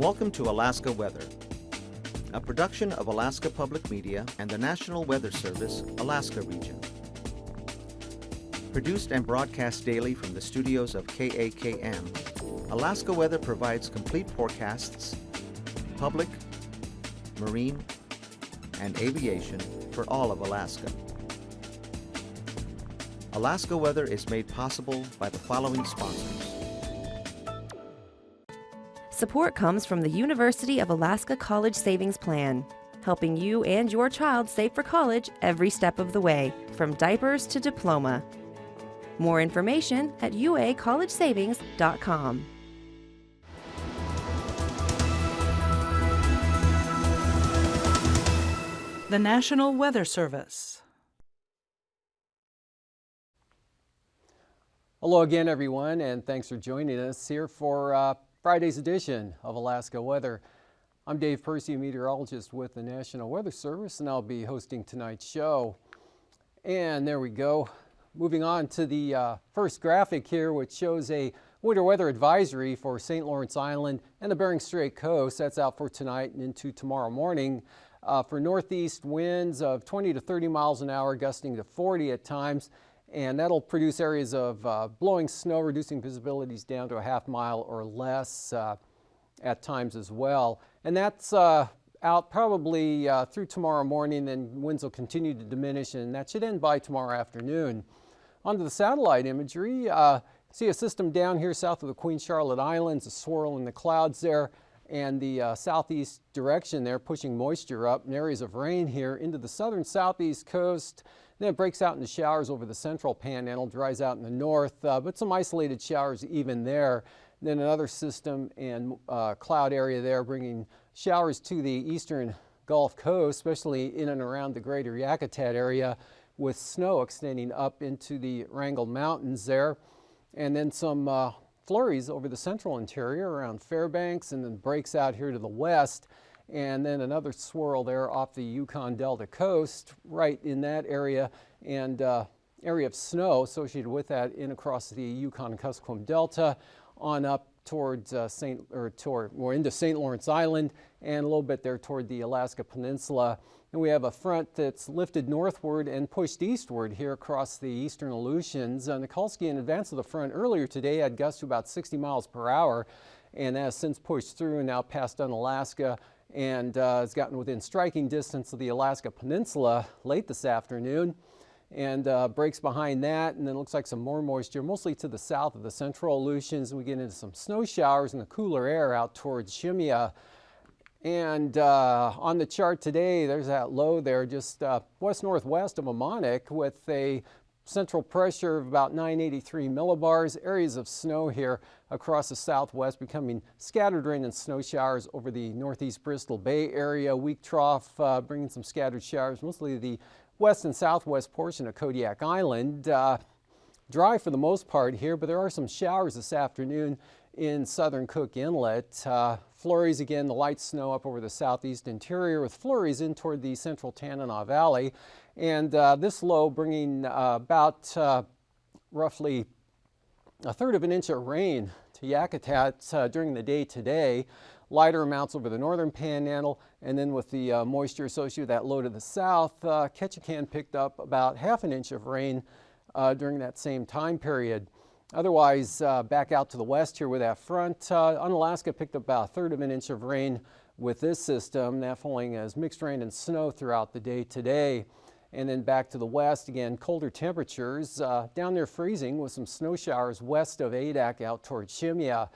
Welcome to Alaska Weather, a production of Alaska Public Media and the National Weather Service, Alaska Region. Produced and broadcast daily from the studios of KAKM, Alaska Weather provides complete forecasts, public, marine, and aviation for all of Alaska. Alaska Weather is made possible by the following sponsors. Support comes from the University of Alaska College Savings Plan, helping you and your child save for college every step of the way, from diapers to diploma. More information at uacollegesavings.com. The National Weather Service. Hello again, everyone, and thanks for joining us here for Friday's edition of Alaska Weather. I'm Dave Percy, a meteorologist with the National Weather Service, and I'll be hosting tonight's show. And there we go. Moving on to the first graphic here, which shows a winter weather advisory for St. Lawrence Island and the Bering Strait coast. That's out for tonight and into tomorrow morning. For northeast winds of 20 to 30 miles an hour, gusting to 40 at times. And that'll produce areas of blowing snow, reducing visibilities down to a half mile or less at times as well. And that's out probably through tomorrow morning, then winds will continue to diminish, and that should end by tomorrow afternoon. Onto the satellite imagery, see a system down here south of the Queen Charlotte Islands, a swirl in the clouds there, and the southeast direction there pushing moisture up and areas of rain here into the southern southeast coast. Then it breaks out into showers over the central panhandle, dries out in the north, but some isolated showers even there. Then another system and cloud area there bringing showers to the eastern Gulf Coast, especially in and around the greater Yakutat area, with snow extending up into the Wrangell Mountains there. And then some flurries over the central interior around Fairbanks, and then breaks out here to the west. And then another swirl there off the Yukon Delta coast, right in that area, and area of snow associated with that in across the Yukon and Kuskokwim Delta, on up towards into St. Lawrence Island, and a little bit there toward the Alaska Peninsula. And we have a front that's lifted northward and pushed eastward here across the eastern Aleutians. Nikolsky, in advance of the front earlier today, had gusts to about 60 miles per hour, and that has since pushed through and now passed Unalaska, and has gotten within striking distance of the Alaska Peninsula late this afternoon, and breaks behind that, and then looks like some more moisture mostly to the south of the central Aleutians, and we get into some snow showers in the cooler air out towards Shimia. And on the chart today, there's that low there just west-northwest of Mamaroneck with a central pressure of about 983 millibars, areas of snow here across the southwest, becoming scattered rain and snow showers over the northeast Bristol Bay area. Weak trough bringing some scattered showers, mostly the west and southwest portion of Kodiak Island. Dry for the most part here, but there are some showers this afternoon in southern Cook Inlet. Flurries again, the light snow up over the southeast interior, with flurries in toward the central Tanana Valley. And this low bringing about roughly a third of an inch of rain to Yakutat during the day today. Lighter amounts over the northern panhandle, and then with the moisture associated with that low to the south, Ketchikan picked up about half an inch of rain during that same time period. Otherwise, back out to the west here with that front, Unalaska picked up about a third of an inch of rain with this system, that falling as mixed rain and snow throughout the day today. And then back to the west, again, colder temperatures, down there freezing with some snow showers west of Adak out towards Shimia.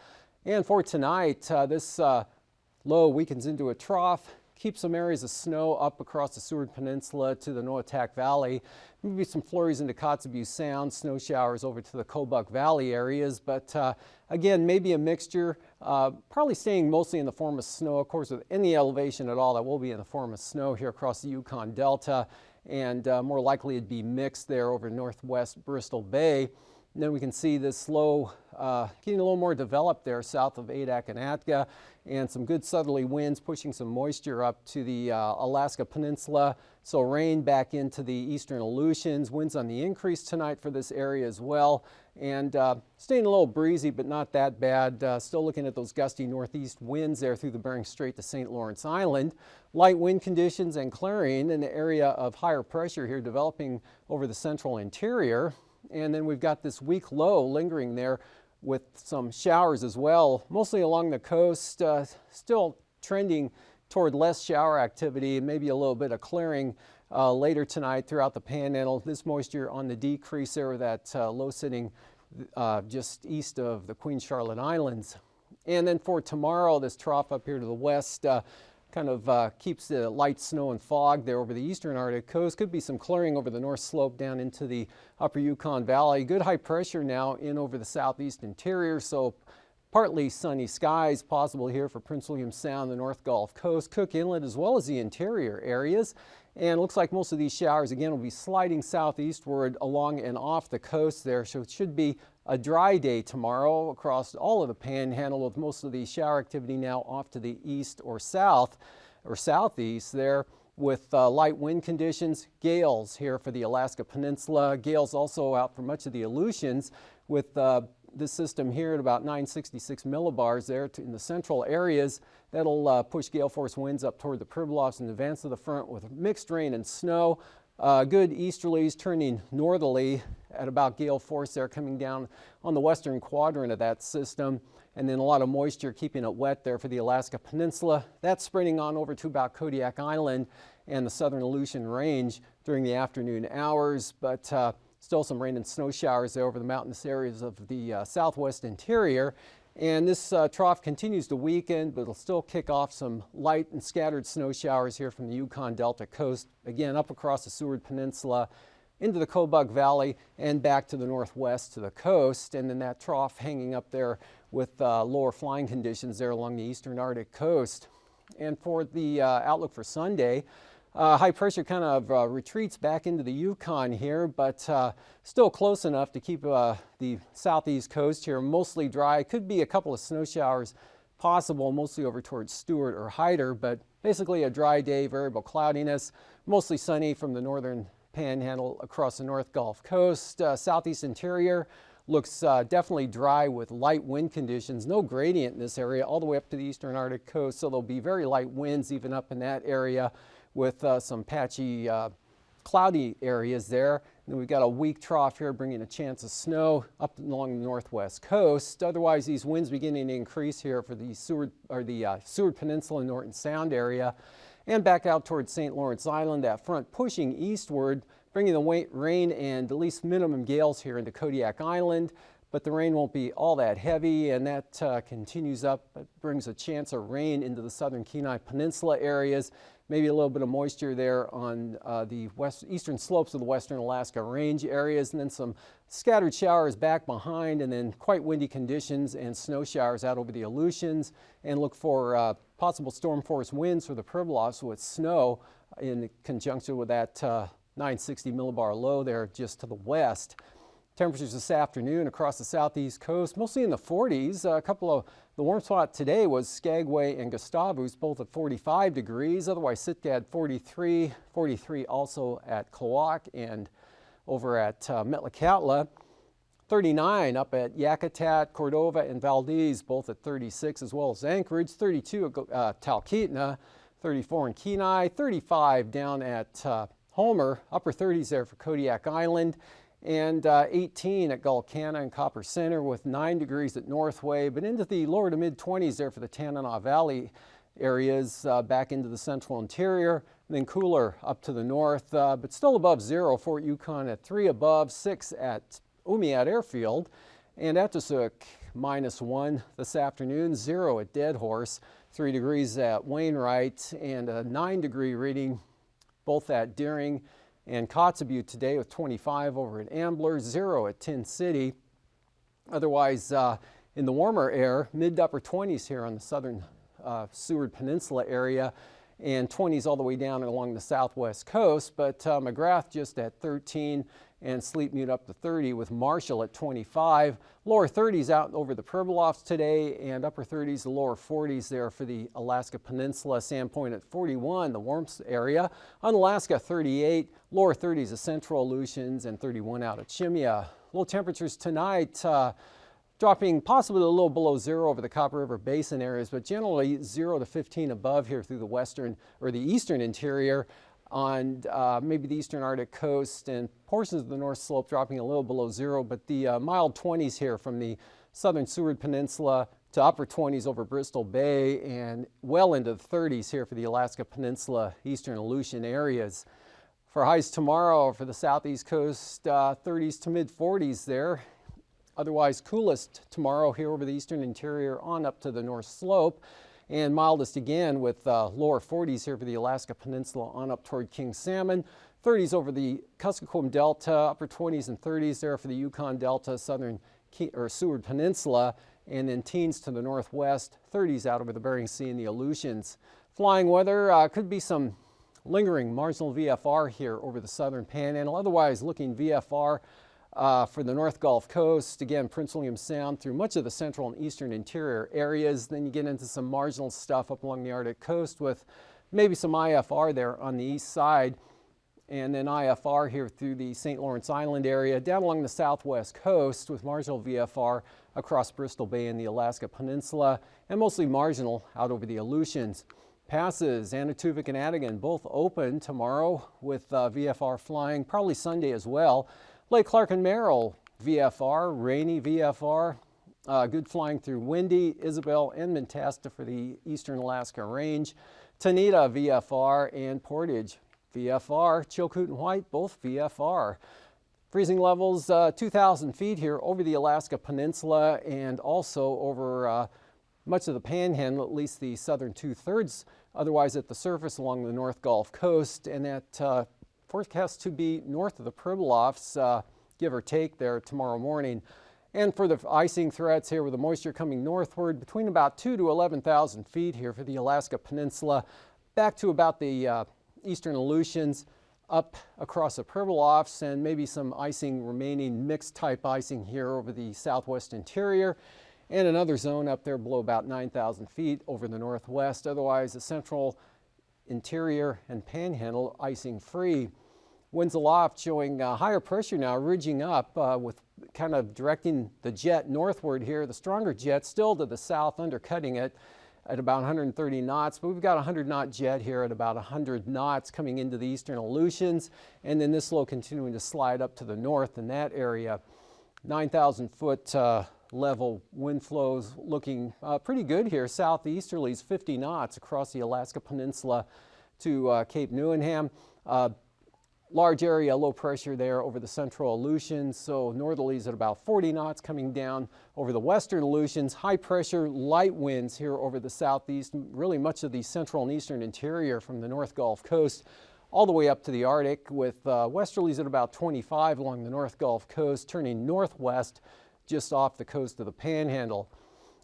And for tonight, this low weakens into a trough, keeps some areas of snow up across the Seward Peninsula to the Noatak Valley. Maybe some flurries into Kotzebue Sound, snow showers over to the Kobuk Valley areas, but again, maybe a mixture, probably staying mostly in the form of snow. Of course, with any elevation at all, that will be in the form of snow here across the Yukon Delta, and more likely it'd be mixed there over northwest Bristol Bay. And then we can see this low getting a little more developed there south of Adak and Atka, and some good southerly winds pushing some moisture up to the Alaska Peninsula. So rain back into the eastern Aleutians. Winds on the increase tonight for this area as well. And staying a little breezy, but not that bad. Still looking at those gusty northeast winds there through the Bering Strait to St. Lawrence Island. Light wind conditions and clearing in the area of higher pressure here developing over the central interior. And then we've got this weak low lingering there with some showers as well, mostly along the coast, still trending toward less shower activity and maybe a little bit of clearing later tonight throughout the Panhandle. This moisture on the decrease there with that low sitting just east of the Queen Charlotte Islands. And then for tomorrow, this trough up here to the west kind of keeps the light snow and fog there over the eastern Arctic coast. Could be some clearing over the north slope down into the upper Yukon Valley. Good high pressure now in over the southeast interior, so partly sunny skies possible here for Prince William Sound, the North Gulf Coast, Cook Inlet, as well as the interior areas. And it looks like most of these showers, again, will be sliding southeastward along and off the coast there. So it should be a dry day tomorrow across all of the Panhandle, with most of the shower activity now off to the east or south or southeast there, with light wind conditions. Gales here for the Alaska Peninsula. Gales also out for much of the Aleutians, with this system here at about 966 millibars there in the central areas. That'll push gale force winds up toward the Pribilofs in advance of the front with mixed rain and snow. Good easterlies turning northerly at about gale force there, coming down on the western quadrant of that system. And then a lot of moisture keeping it wet there for the Alaska Peninsula. That's spreading on over to about Kodiak Island and the southern Aleutian Range during the afternoon hours, but still some rain and snow showers there over the mountainous areas of the southwest interior. And this trough continues to weaken, but it'll still kick off some light and scattered snow showers here from the Yukon Delta coast, again up across the Seward Peninsula, into the Kobuk Valley, and back to the northwest to the coast. And then that trough hanging up there with lower flying conditions there along the eastern Arctic coast. And for the outlook for Sunday, high pressure kind of retreats back into the Yukon here, but still close enough to keep the southeast coast here mostly dry. Could be a couple of snow showers possible, mostly over towards Stewart or Hyder, but basically a dry day, variable cloudiness, mostly sunny from the northern Panhandle across the North Gulf Coast. Southeast interior looks definitely dry with light wind conditions. No gradient in this area all the way up to the eastern Arctic coast, so there'll be very light winds even up in that area, with some patchy cloudy areas there. And then we've got a weak trough here bringing a chance of snow up along the northwest coast. Otherwise, these winds beginning to increase here for the Seward Peninsula and Norton Sound area, and back out towards St. Lawrence Island. That front pushing eastward, bringing the rain and at least minimum gales here into Kodiak Island. But the rain won't be all that heavy, and that continues up. It brings a chance of rain into the southern Kenai Peninsula areas. Maybe a little bit of moisture there on the eastern slopes of the western Alaska Range areas, and then some scattered showers back behind, and then quite windy conditions and snow showers out over the Aleutians. And look for possible storm force winds for the Pribilofs with snow in conjunction with that 960 millibar low there just to the west. Temperatures this afternoon across the southeast coast, mostly in the 40s. A couple of the warm spot today was Skagway and Gustavus, both at 45 degrees. Otherwise, Sitka had 43 also at Klawock and over at Metlakatla. 39 up at Yakutat, Cordova, and Valdez, both at 36, as well as Anchorage. 32 at Talkeetna, 34 in Kenai, 35 down at Homer, upper 30s there for Kodiak Island, and 18 at Gulkana and Copper Center, with 9 degrees at Northway, but into the lower to mid 20s there for the Tanana Valley areas, back into the central interior, and then cooler up to the north, but still above zero. Fort Yukon at 3 above, 6 at Umiat Airfield, and Etusuk -1 this afternoon, 0 at Dead Horse, 3 degrees at Wainwright, and a 9-degree reading both at Deering and Kotzebue today, with 25 over at Ambler, 0 at Tin City. Otherwise, in the warmer air, mid to upper 20s here on the southern Seward Peninsula area, and 20s all the way down along the southwest coast, but McGrath just at 13 and Sleep Mute up to 30 with Marshall at 25. Lower 30s out over the Pribilofs today, and upper 30s to lower 40s there for the Alaska Peninsula. Sandpoint at 41, the warmth area. On Alaska, 38. Lower 30s to central Aleutians, and 31 out at Shimia. Low temperatures tonight, dropping possibly a little below zero over the Copper River Basin areas, but generally 0 to 15 above here through the western or the eastern interior, on maybe the eastern Arctic coast, and portions of the North Slope dropping a little below zero, but the mild 20s here from the southern Seward Peninsula to upper 20s over Bristol Bay, and well into the 30s here for the Alaska Peninsula, eastern Aleutian areas. For highs tomorrow for the southeast coast, 30s to mid 40s there. Otherwise coolest tomorrow here over the eastern interior on up to the North Slope, and mildest again with lower 40s here for the Alaska Peninsula on up toward King Salmon. 30s over the Kuskokwim Delta, upper 20s and 30s there for the Yukon Delta, southern Seward Peninsula, and then teens to the northwest, 30s out over the Bering Sea and the Aleutians. Flying weather, could be some lingering marginal VFR here over the southern panhandle, otherwise looking VFR for the North Gulf Coast, again, Prince William Sound through much of the central and eastern interior areas. Then you get into some marginal stuff up along the Arctic coast with maybe some IFR there on the east side, and then IFR here through the St. Lawrence Island area, down along the southwest coast with marginal VFR across Bristol Bay and the Alaska Peninsula, and mostly marginal out over the Aleutians. Passes, Anatuvik and Adigan, both open tomorrow with VFR flying, probably Sunday as well. Lake Clark and Merrill, VFR, rainy VFR, good flying through Windy, Isabel, and Mentasta for the eastern Alaska range. Tanita, VFR, and Portage, VFR. Chilkoot and White, both VFR. Freezing levels 2,000 feet here over the Alaska Peninsula, and also over much of the Panhandle, at least the southern 2/3, otherwise at the surface along the North Gulf Coast, and that forecast to be north of the Pribilofs, give or take there tomorrow morning. And for the icing threats here with the moisture coming northward, between about 2,000 to 11,000 feet here for the Alaska Peninsula, back to about the eastern Aleutians, up across the Pribilofs, and maybe some icing remaining, mixed type icing here over the southwest interior, and another zone up there below about 9,000 feet over the northwest. Otherwise, the central interior and panhandle icing free. Winds aloft showing higher pressure now, ridging up with kind of directing the jet northward here. The stronger jet still to the south, undercutting it at about 130 knots, but we've got a 100-knot jet here at about 100 knots coming into the eastern Aleutians, and then this low continuing to slide up to the north in that area. 9,000-foot level wind flows looking pretty good here. Southeasterlies 50 knots across the Alaska Peninsula to Cape Newenham. Large area low pressure there over the central Aleutians, so northerlies at about 40 knots coming down over the western Aleutians. High pressure light winds here over the southeast, really much of the central and eastern interior from the North Gulf Coast all the way up to the Arctic, with westerlies at about 25 along the North Gulf Coast, turning northwest just off the coast of the Panhandle.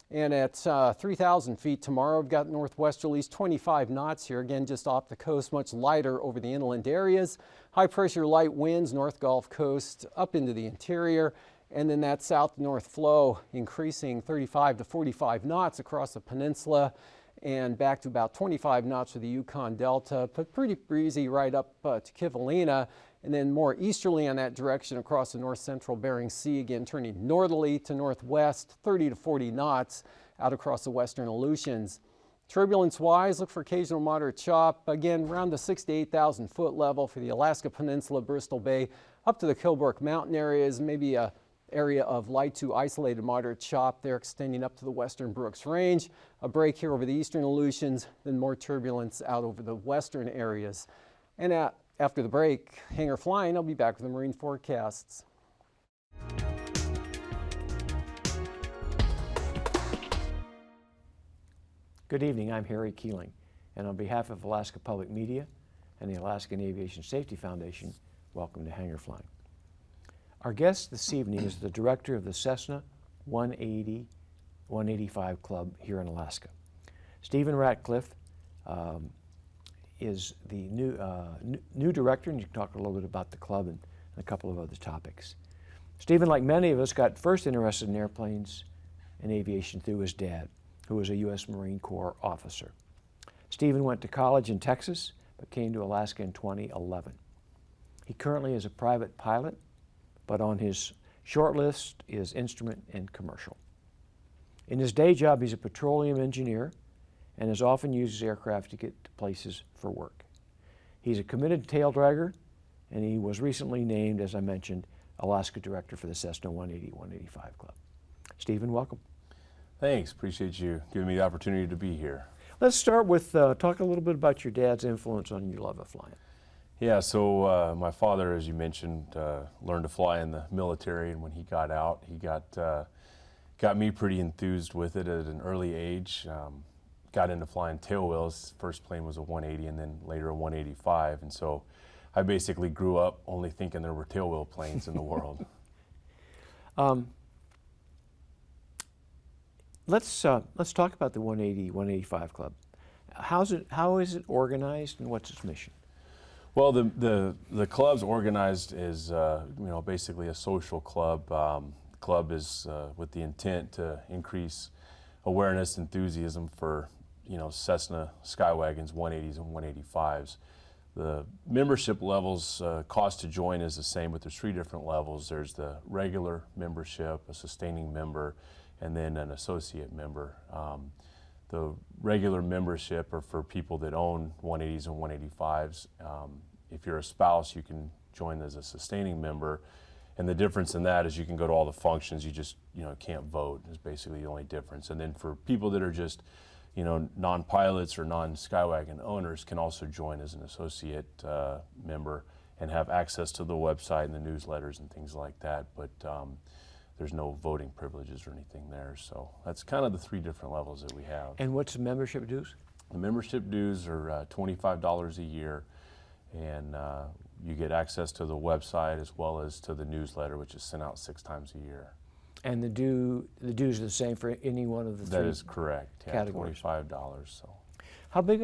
And at 3,000 feet tomorrow, we've got northwesterlies 25 knots here, again just off the coast, much lighter over the inland areas. High pressure light winds, North Gulf Coast up into the interior, and then that south-north flow increasing 35 to 45 knots across the peninsula, and back to about 25 knots for the Yukon Delta, but pretty breezy right up to Kivalina, and then more easterly on that direction across the north-central Bering Sea, again turning northerly to northwest, 30 to 40 knots out across the western Aleutians. Turbulence-wise, look for occasional moderate chop, again around the 6,000 to 8,000 foot level for the Alaska Peninsula, Bristol Bay, up to the Kilbork Mountain areas, maybe a area of light to isolated moderate chop there extending up to the western Brooks Range. A break here over the eastern Aleutians, then more turbulence out over the western areas. And after the break, hangar flying, I'll be back with the marine forecasts. Good evening, I'm Harry Keeling, and on behalf of Alaska Public Media and the Alaskan Aviation Safety Foundation, welcome to Hangar Flying. Our guest this evening is the director of the Cessna 180-185 Club here in Alaska. Stephen Ratcliffe is the new director, and you can talk a little bit about the club and a couple of other topics. Stephen, like many of us, got first interested in airplanes and aviation through his dad, who was a U.S. Marine Corps officer. Stephen went to college in Texas, but came to Alaska in 2011. He currently is a private pilot, but on his short list is instrument and commercial. In his day job, he's a petroleum engineer and has often used his aircraft to get to places for work. He's a committed tail dragger, and he was recently named, as I mentioned, Alaska Director for the Cessna 180-185 Club. Stephen, welcome. Thanks, appreciate you giving me the opportunity to be here. Let's start with talk a little bit about your dad's influence on your love of flying. Yeah, so my father, as you mentioned, learned to fly in the military, and when he got out, he got me pretty enthused with it at an early age. Got into flying tail wheels. First plane was a 180 and then later a 185, and so I basically grew up only thinking there were tail wheel planes in the world. Let's talk about the 180-185 Club. How is it organized, and what's its mission? Well, the club's organized as basically a social club. Club is with the intent to increase awareness, enthusiasm for Cessna Skywagons, 180s and 185s. The membership levels, cost to join is the same, but there's 3 different levels. There's the regular membership, a sustaining member, and then an associate member. The regular membership are for people that own 180s and 185s. If you're a spouse, you can join as a sustaining member. And the difference in that is you can go to all the functions, you just can't vote is basically the only difference. And then for people that are just non-pilots or non-Skywagon owners can also join as an associate member and have access to the website and the newsletters and things like that. But there's no voting privileges or anything there. So that's kind of the 3 different levels that we have. And what's the membership dues? The membership dues are $25 a year, and you get access to the website as well as to the newsletter, which is sent out 6 times a year. And the dues are the same for any one of the 3 That is correct. Yeah, categories. $25. So, how big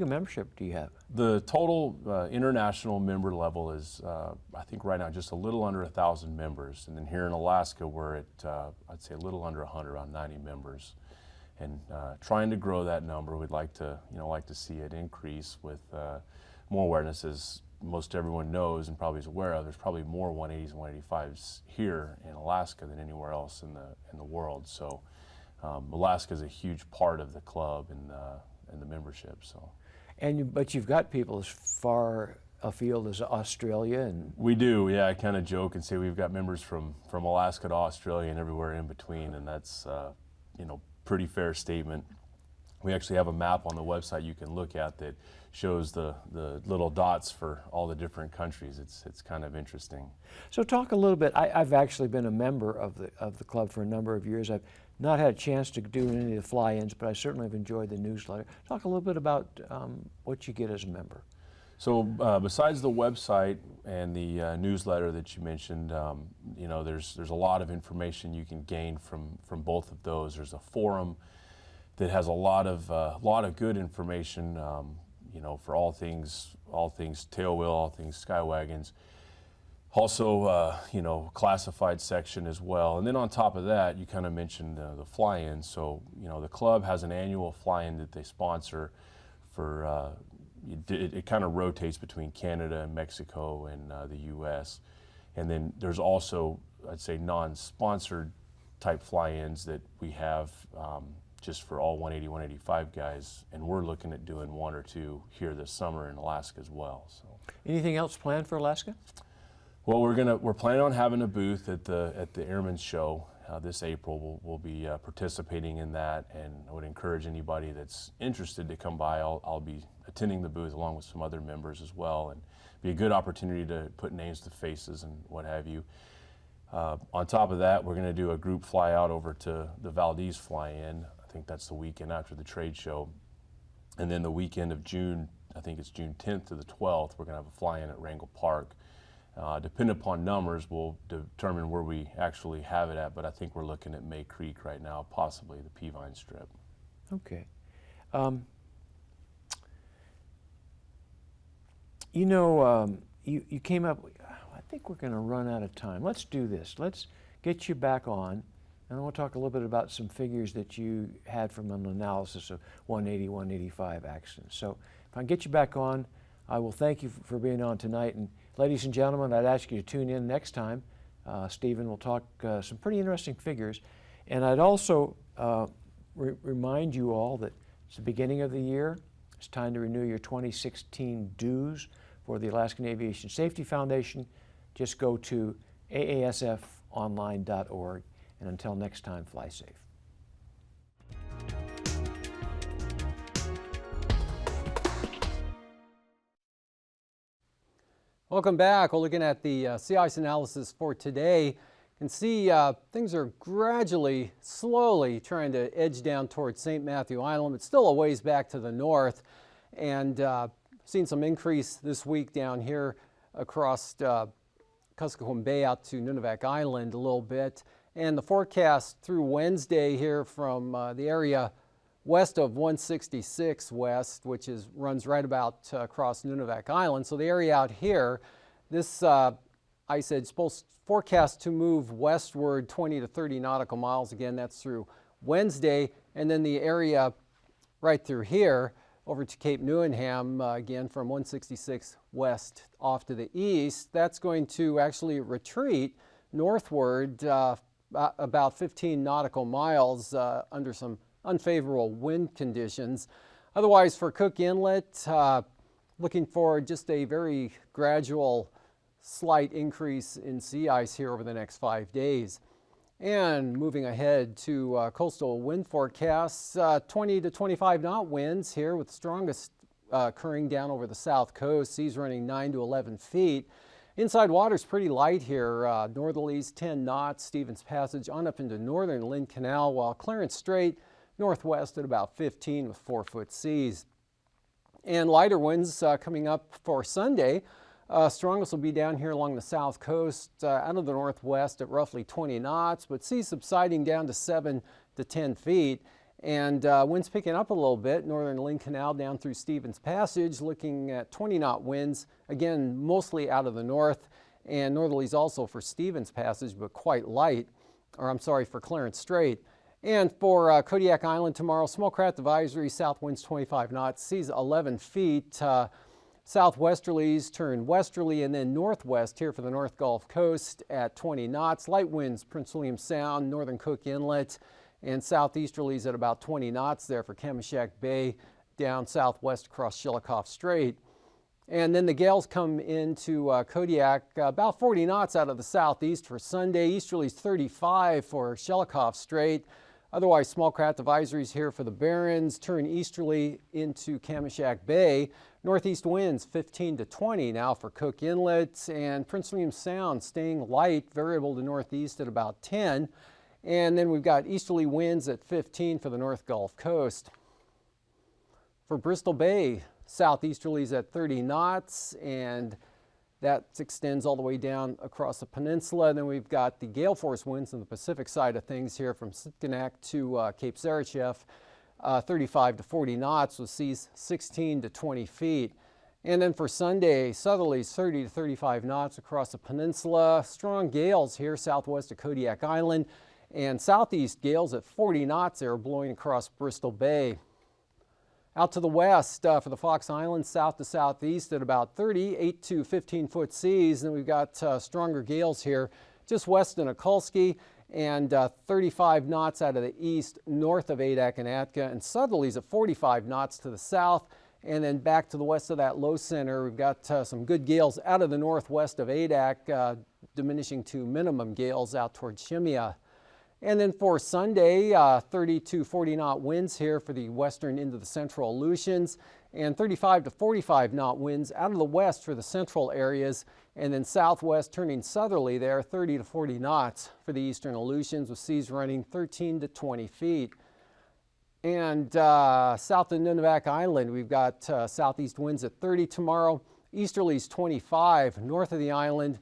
a membership do you have? the total international member level is, I think right now, just a little under 1,000 members, and then here in Alaska, we're at I'd say a little under 100, around 90 members, and trying to grow that number. We'd like to see it increase with more awareness. As most everyone knows and probably is aware of, there's probably more 180s and 185s here in Alaska than anywhere else in the world. So Alaska is a huge part of the club and the membership. So. But you've got people as far afield as Australia, and we do. Yeah, I kind of joke and say we've got members from Alaska to Australia and everywhere in between, and that's pretty fair statement. We actually have a map on the website you can look at that shows the little dots for all the different countries. It's kind of interesting. So talk a little bit. I've actually been a member of the club for a number of years. I've not had a chance to do any of the fly-ins, but I certainly have enjoyed the newsletter. Talk a little bit about what you get as a member. So besides the website and the newsletter that you mentioned, there's a lot of information you can gain from both of those. There's a forum that has a lot of good information, for all things tailwheel, all things Skywagons. Also, classified section as well. And then on top of that, you kind of mentioned the fly-in. So, the club has an annual fly-in that they sponsor for, it kind of rotates between Canada and Mexico and the U.S. And then there's also, I'd say, non-sponsored type fly-ins that we have just for all 180, 185 guys, and we're looking at doing 1 or 2 here this summer in Alaska as well. So, anything else planned for Alaska? Well, we're planning on having a booth at the Airmen's Show this April. We'll be participating in that, and I would encourage anybody that's interested to come by. I'll be attending the booth along with some other members as well, and be a good opportunity to put names to faces and what have you. On top of that, we're going to do a group fly out over to the Valdez fly-in. I think that's the weekend after the trade show. And then the weekend of June, I think it's June 10th to the 12th, we're going to have a fly-in at Wrangell Park. Depending upon numbers, we'll determine where we actually have it at, but I think we're looking at May Creek right now, possibly the Peavine Strip. Okay. You know, you came up, I think we're going to run out of time. Let's do this. Let's get you back on, and I want to talk a little bit about some figures that you had from an analysis of 180, 185 accidents. So if I can get you back on, I will thank you for being on tonight. And ladies and gentlemen, I'd ask you to tune in next time. Stephen will talk some pretty interesting figures. And I'd also remind you all that it's the beginning of the year. It's time to renew your 2016 dues for the Alaskan Aviation Safety Foundation. Just go to aasfonline.org, and until next time, fly safe. Welcome back. We're looking at the sea ice analysis for today. You can see things are gradually, slowly trying to edge down towards St. Matthew Island. It's still a ways back to the north, and seen some increase this week down here across Kuskokwim Bay out to Nunivak Island a little bit. And the forecast through Wednesday here from the area west of 166 west, which runs right about across Nunivak Island. So the area out here, this ice edge is forecast to move westward 20 to 30 nautical miles. Again, that's through Wednesday. And then the area right through here over to Cape Newenham, again from 166 west off to the east, that's going to actually retreat northward about 15 nautical miles under some unfavorable wind conditions. Otherwise, for Cook Inlet, looking for just a very gradual, slight increase in sea ice here over the next 5 days. And moving ahead to coastal wind forecasts, 20 to 25 knot winds here, with the strongest occurring down over the south coast, seas running 9 to 11 feet. Inside water's pretty light here, northerlies 10 knots, Stevens Passage on up into northern Lynn Canal, while Clarence Strait northwest at about 15 with 4-foot seas. And lighter winds coming up for Sunday. Strongest will be down here along the south coast out of the northwest at roughly 20 knots, but seas subsiding down to 7 to 10 feet. And winds picking up a little bit, northern Lynn Canal down through Stevens Passage, looking at 20 knot winds, again mostly out of the north, and northerlies also for Stevens Passage, but quite light, or I'm sorry, for Clarence Strait. And for Kodiak Island tomorrow, small craft advisory, south winds 25 knots, seas 11 feet. Southwesterlies turn westerly and then northwest here for the North Gulf Coast at 20 knots. Light winds, Prince William Sound, northern Cook Inlet, and southeasterlies at about 20 knots there for Kamishak Bay, down southwest across Shelikof Strait. And then the gales come into Kodiak, about 40 knots out of the southeast for Sunday. Easterlies 35 for Shelikof Strait. Otherwise, small craft advisories here for the Barrens, turn easterly into Kamishak Bay. Northeast winds 15 to 20 now for Cook Inlet, and Prince William Sound staying light, variable to northeast at about 10. And then we've got easterly winds at 15 for the North Gulf Coast. For Bristol Bay, southeasterlies at 30 knots, and that extends all the way down across the peninsula. And then we've got the gale force winds on the Pacific side of things here from Sitkinak to Cape Sarychev, 35 to 40 knots with seas 16 to 20 feet. And then for Sunday, southerlies 30 to 35 knots across the peninsula. Strong gales here southwest of Kodiak Island, and southeast gales at 40 knots there blowing across Bristol Bay. Out to the west for the Fox Islands, south to southeast at about 30, 8 to 15-foot seas. And then we've got stronger gales here just west of Nikolsky, and 35 knots out of the east north of Adak and Atka, and southerlies at 45 knots to the south. And then back to the west of that low center, we've got some good gales out of the northwest of Adak, diminishing to minimum gales out towards Shemya. And then for Sunday, 30 to 40 knot winds here for the western into the central Aleutians, and 35 to 45 knot winds out of the west for the central areas, and then southwest turning southerly there, 30 to 40 knots for the eastern Aleutians, with seas running 13 to 20 feet. And south of Nunivak Island, we've got southeast winds at 30 tomorrow, easterlies 25 north of the island,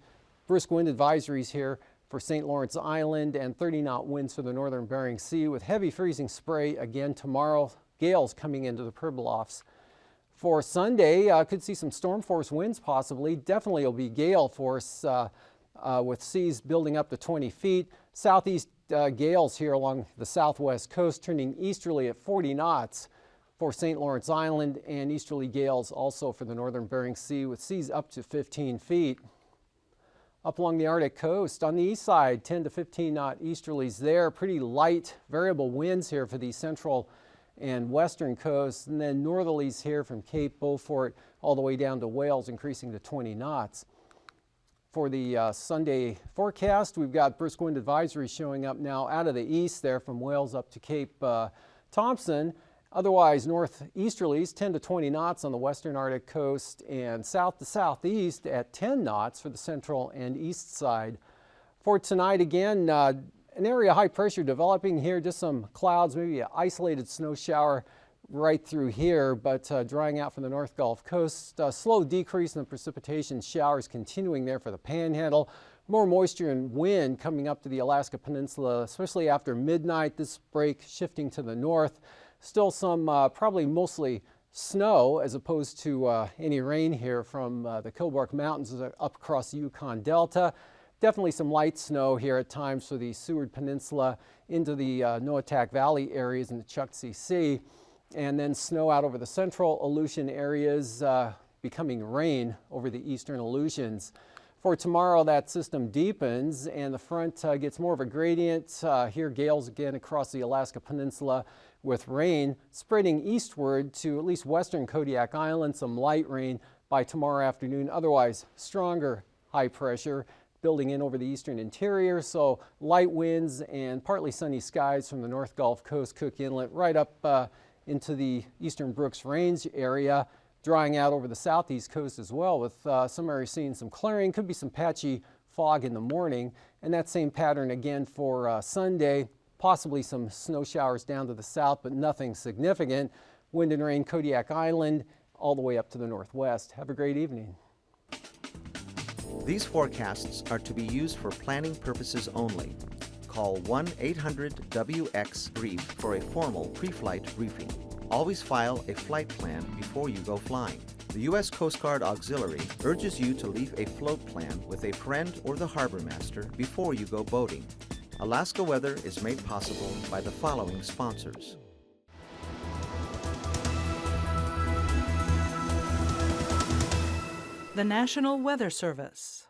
brisk wind advisories here for St. Lawrence Island, and 30 knot winds for the northern Bering Sea with heavy freezing spray again tomorrow. Gales coming into the Pribilofs For Sunday, could see some storm force winds possibly. Definitely will be gale force with seas building up to 20 feet. Southeast gales here along the southwest coast turning easterly at 40 knots for St. Lawrence Island, and easterly gales also for the northern Bering Sea with seas up to 15 feet. Up along the Arctic coast on the east side, 10 to 15 knot easterlies there. Pretty light variable winds here for the central and western coast, and then northerlies here from Cape Beaufort all the way down to Wales, increasing to 20 knots. For the Sunday forecast, we've got brisk wind advisory showing up now out of the east there from Wales up to Cape Thompson. Otherwise, northeasterlies 10 to 20 knots on the western Arctic coast, and south to southeast at 10 knots for the central and east side. For tonight, again, an area of high pressure developing here, just some clouds, maybe an isolated snow shower right through here, but drying out from the North Gulf Coast. Slow decrease in the precipitation showers continuing there for the Panhandle. More moisture and wind coming up to the Alaska Peninsula, especially after midnight. This break shifting to the north. Still some probably mostly snow as opposed to any rain here from the Kilbark Mountains up across the Yukon Delta. Definitely some light snow here at times for the Seward Peninsula into the Noatak Valley areas and the Chukchi Sea. And then snow out over the central Aleutian areas, becoming rain over the eastern Aleutians. For tomorrow, that system deepens and the front gets more of a gradient. Here, gales again across the Alaska Peninsula with rain spreading eastward to at least western Kodiak Island. Some light rain by tomorrow afternoon. Otherwise, stronger high pressure building in over the eastern interior. So light winds and partly sunny skies from the North Gulf Coast, Cook Inlet, right up into the eastern Brooks Range area. Drying out over the southeast coast as well, with some areas seeing some clearing. Could be some patchy fog in the morning, and that same pattern again for Sunday. Possibly some snow showers down to the south, but nothing significant. Wind and rain Kodiak Island all the way up to the northwest. Have a great evening. These forecasts are to be used for planning purposes only. Call 1-800-WX-BRIEF for a formal pre-flight briefing. Always file a flight plan before you go flying. The U.S. Coast Guard Auxiliary urges you to leave a float plan with a friend or the harbor master before you go boating. Alaska Weather is made possible by the following sponsors. The National Weather Service.